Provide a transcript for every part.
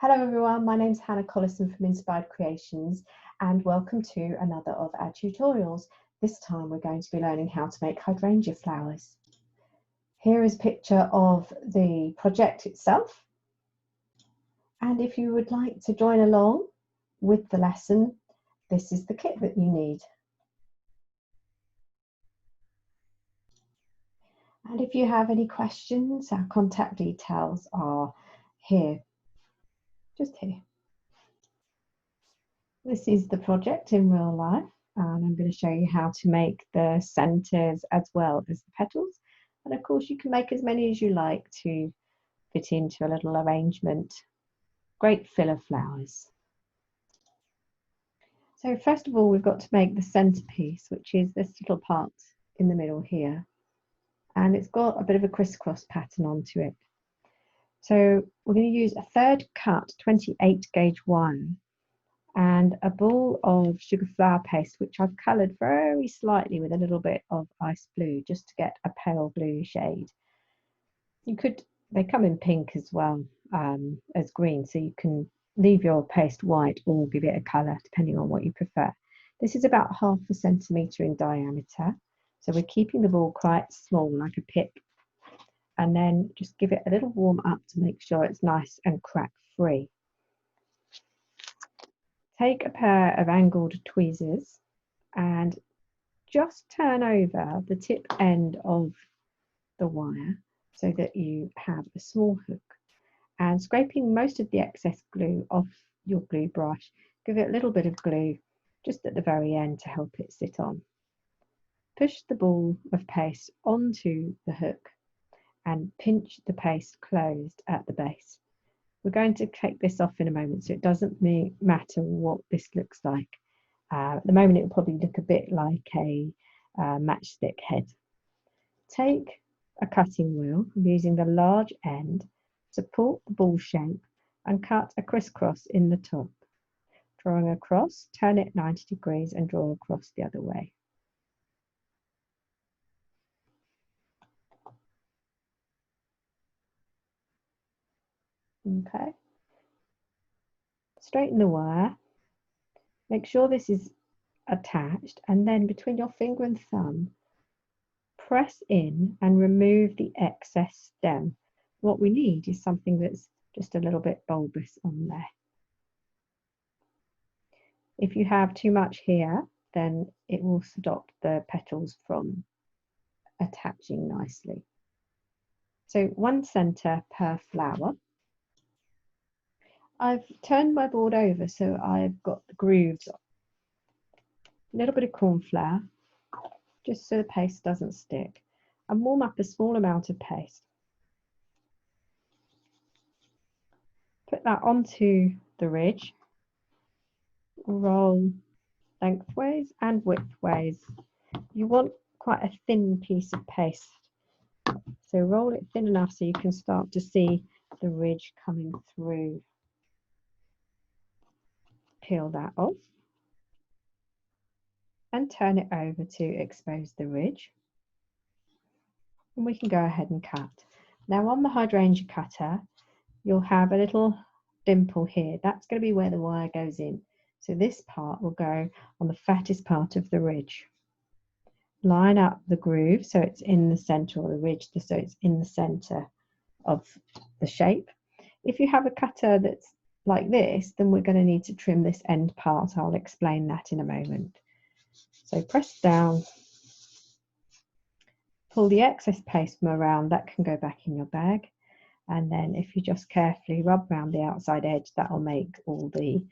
Hello everyone, my name's Hannah Collison from Inspired Creations and welcome to another of our tutorials. This time we're going to be learning how to make hydrangea flowers. Here is a picture of the project itself, and if you would like to join along with the lesson, this is the kit that you need. And if you have any questions, our contact details are here, just here. This is the project in real life, and I'm going to show you how to make the centers as well as the petals. And of course you can make as many as you like to fit into a little arrangement. Great filler flowers. So first of all, we've got to make the centerpiece, which is this little part in the middle here. And it's got a bit of a crisscross pattern onto it. So we're going to use a third cut 28 gauge wire and a ball of sugar flower paste, which I've coloured very slightly with a little bit of ice blue, just to get a pale blue shade. They come in pink as well as green, so you can leave your paste white or give it a colour depending on what you prefer. This is about 1/2 centimetre in diameter, so we're keeping the ball quite small, like a pip, and then just give it a little warm up to make sure it's nice and crack free. Take a pair of angled tweezers and just turn over the tip end of the wire so that you have a small hook, and scraping most of the excess glue off your glue brush, give it a little bit of glue just at the very end to help it sit on. Push the ball of paste onto the hook and pinch the paste closed at the base. We're going to take this off in a moment, so it doesn't matter what this looks like. At the moment, it will probably look a bit like a matchstick head. Take a cutting wheel, using the large end, support the ball shape and cut a crisscross in the top. Drawing across, turn it 90 degrees and draw across the other way. Okay. Straighten the wire, make sure this is attached, and then between your finger and thumb, press in and remove the excess stem. What we need is something that's just a little bit bulbous on there. If you have too much here, then it will stop the petals from attaching nicely. So 1 center per flower. I've turned my board over so I've got the grooves. A little bit of corn flour, just so the paste doesn't stick, and warm up a small amount of paste. Put that onto the ridge, roll lengthways and widthways. You want quite a thin piece of paste, so roll it thin enough so you can start to see the ridge coming through. Peel that off and turn it over to expose the ridge, and we can go ahead and cut. Now on the hydrangea cutter, you'll have a little dimple here. That's going to be where the wire goes in. So this part will go on the fattest part of the ridge. Line up the groove so it's in the center, or the ridge so it's in the center of the shape. If you have a cutter that's like this, then we're going to need to trim this end part. I'll explain that in a moment. So press down, pull the excess paste from around, that can go back in your bag. And then if you just carefully rub around the outside edge, that will make all the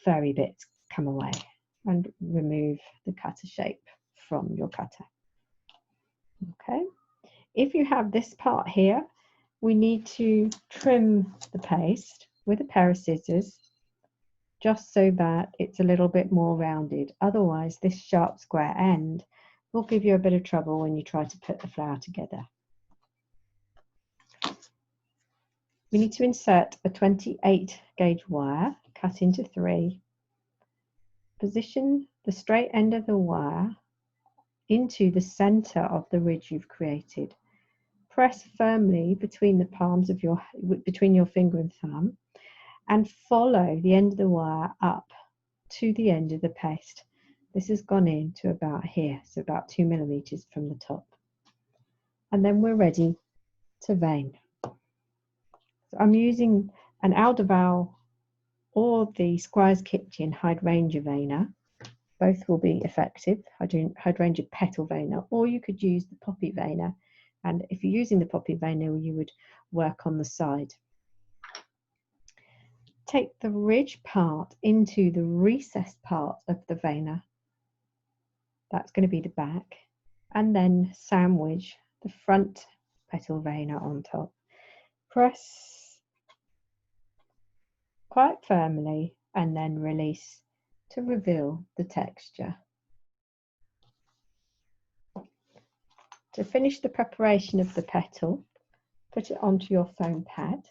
furry bits come away, and remove the cutter shape from your cutter. Okay, if you have this part here, we need to trim the paste with a pair of scissors, just so that it's a little bit more rounded. Otherwise, this sharp square end will give you a bit of trouble when you try to put the flower together. We need to insert a 28 gauge wire, cut into 3. Position the straight end of the wire into the center of the ridge you've created. Press firmly between the palms of between your finger and thumb, and follow the end of the wire up to the end of the paste. This has gone in to about here, so about 2 millimeters from the top. And then we're ready to vein. So I'm using an Alderval or the Squire's Kitchen Hydrangea veiner. Both will be effective, Hydrangea petal veiner, or you could use the poppy veiner. And if you're using the poppy veiner, you would work on the side. Take the ridge part into the recessed part of the veiner. That's going to be the back. And then sandwich the front petal veiner on top. Press quite firmly and then release to reveal the texture. To finish the preparation of the petal, put it onto your foam pad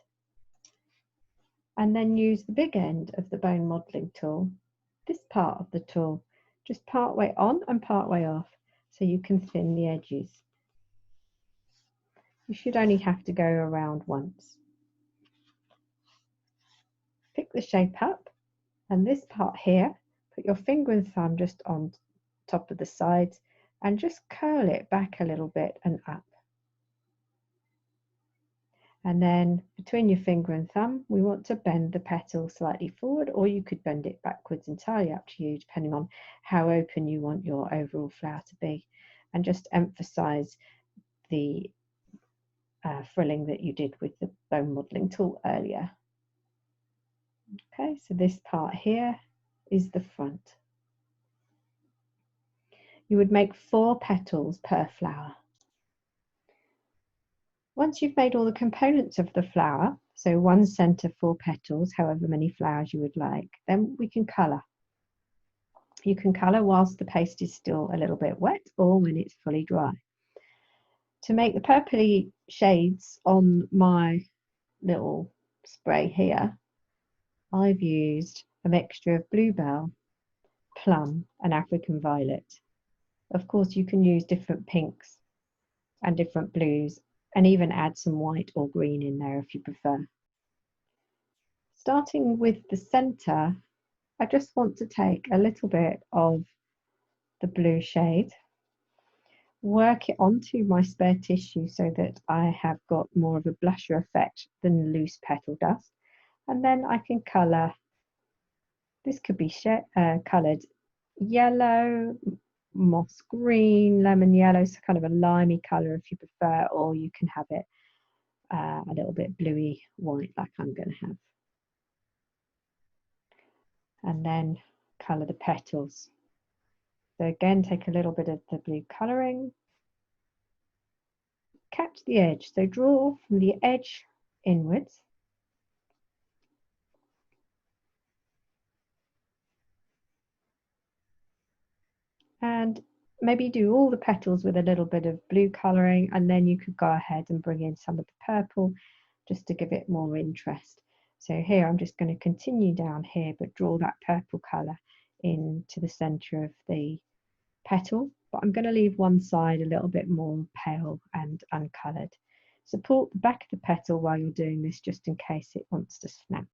and then use the big end of the bone modelling tool, this part of the tool, just part way on and part way off so you can thin the edges. You should only have to go around once. Pick the shape up and this part here, put your finger and thumb just on top of the sides and just curl it back a little bit and up. And then between your finger and thumb, we want to bend the petal slightly forward, or you could bend it backwards, entirely up to you, depending on how open you want your overall flower to be. And just emphasize the frilling that you did with the bone modelling tool earlier. Okay, so this part here is the front. You would make 4 petals per flower. Once you've made all the components of the flower, so 1 centre, 4 petals, however many flowers you would like, then we can colour. You can colour whilst the paste is still a little bit wet or when it's fully dry. To make the purpley shades on my little spray here, I've used a mixture of bluebell, plum and African violet. Of course, you can use different pinks and different blues and even add some white or green in there if you prefer. Starting with the centre, I just want to take a little bit of the blue shade, work it onto my spare tissue so that I have got more of a blusher effect than loose petal dust, and then I can colour. This could be coloured yellow, moss green, lemon yellow, so kind of a limey colour if you prefer, or you can have it a little bit bluey white like I'm going to have. And then colour the petals. So again, take a little bit of the blue colouring, catch the edge, so draw from the edge inwards. And maybe do all the petals with a little bit of blue colouring, and then you could go ahead and bring in some of the purple just to give it more interest. So here I'm just going to continue down here, but draw that purple colour into the centre of the petal, but I'm going to leave one side a little bit more pale and uncoloured. Support the back of the petal while you're doing this, just in case it wants to snap.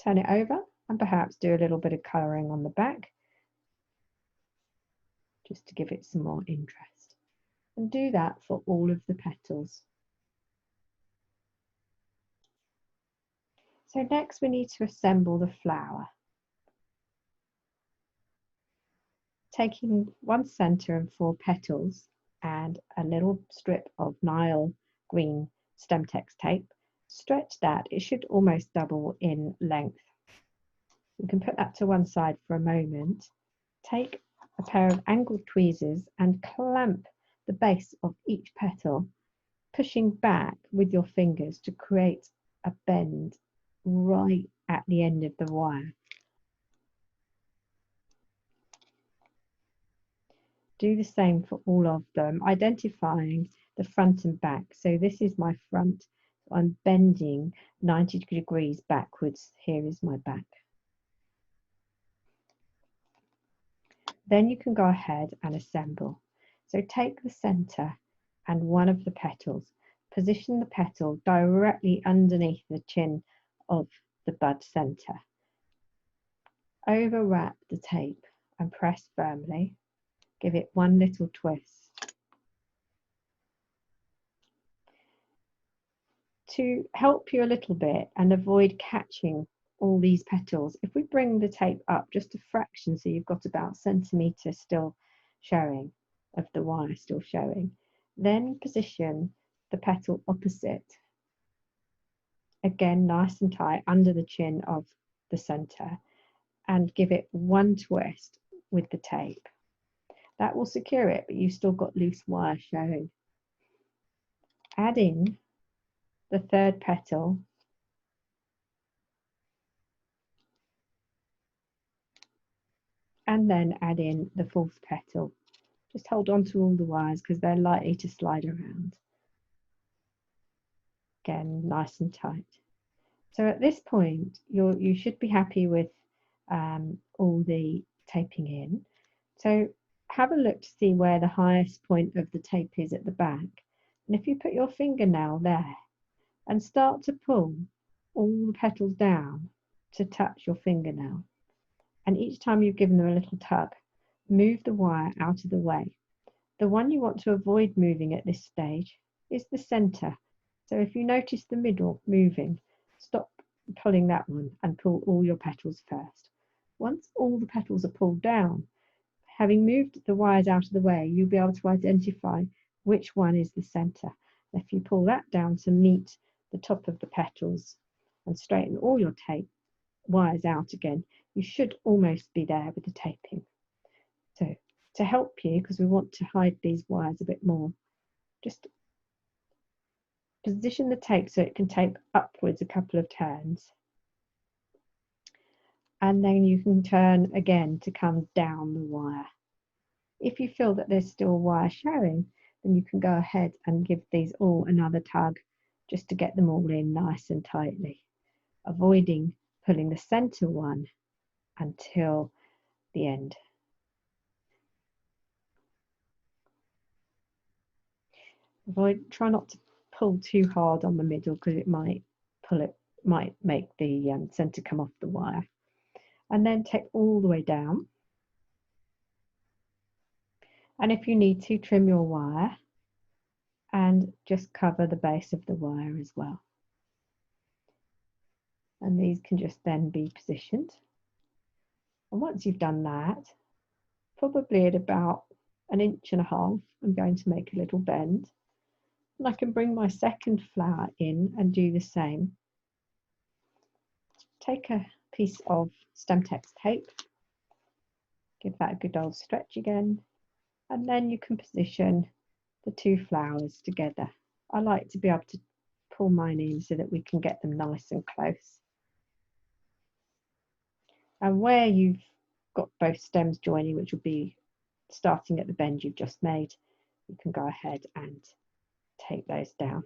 Turn it over and perhaps do a little bit of colouring on the back, just to give it some more interest. And do that for all of the petals. So next we need to assemble the flower. Taking 1 centre and 4 petals and a little strip of Nile green Stemtex tape, stretch that. It should almost double in length. You can put that to one side for a moment. Take a pair of angled tweezers and clamp the base of each petal, pushing back with your fingers to create a bend right at the end of the wire. Do the same for all of them, identifying the front and back. So this is my front, so I'm bending 90 degrees backwards. Here is my back. Then you can go ahead and assemble. So take the center and one of the petals, position the petal directly underneath the chin of the bud centre. Overwrap the tape and press firmly. Give it one little twist. To help you a little bit and avoid catching all these petals, if we bring the tape up just a fraction, so you've got about a centimetre still showing of the wire still showing, then position the petal opposite, again nice and tight under the chin of the centre, and give it one twist with the tape. That will secure it, but you've still got loose wire showing. Add in the third petal and then add in the fourth petal. Just hold on to all the wires because they're likely to slide around. Again, nice and tight. So at this point, you should be happy with all the taping in. So have a look to see where the highest point of the tape is at the back. And if you put your fingernail there and start to pull all the petals down to touch your fingernail, and each time you've given them a little tug, move the wire out of the way. The one you want to avoid moving at this stage is the centre. So if you notice the middle moving, stop pulling that one and pull all your petals first. Once all the petals are pulled down, having moved the wires out of the way, you'll be able to identify which one is the centre. If you pull that down to meet the top of the petals and straighten all your tape wires out again, you should almost be there with the taping. So to help you, because we want to hide these wires a bit more, just position the tape so it can tape upwards a couple of turns, and then you can turn again to come down the wire. If you feel that there's still wire showing, then you can go ahead and give these all another tug just to get them all in nice and tightly, avoiding pulling the centre one until the end. Try not to pull too hard on the middle because it might make the centre come off the wire. And then take all the way down. And if you need to, trim your wire and just cover the base of the wire as well. And these can just then be positioned. And once you've done that, probably at about 1.5 inches, I'm going to make a little bend. And I can bring my second flower in and do the same. Take a piece of Stemtex tape, give that a good old stretch again, and then you can position the two flowers together. I like to be able to pull mine in so that we can get them nice and close. And where you've got both stems joining, which will be starting at the bend you've just made, you can go ahead and take those down.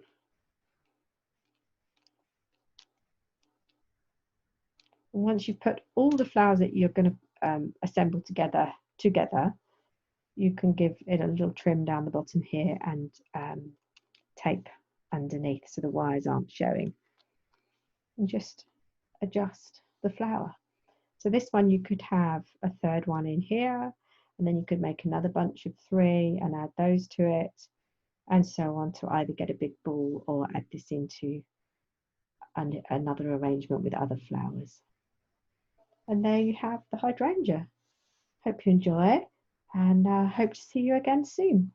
And once you've put all the flowers that you're going to assemble together, you can give it a little trim down the bottom here and tape underneath so the wires aren't showing. And just adjust the flower. So this one you could have a third one in here, and then you could make another bunch of 3 and add those to it, and so on, to either get a big ball or add this into another arrangement with other flowers. And there you have the hydrangea. Hope you enjoy it, and hope to see you again soon.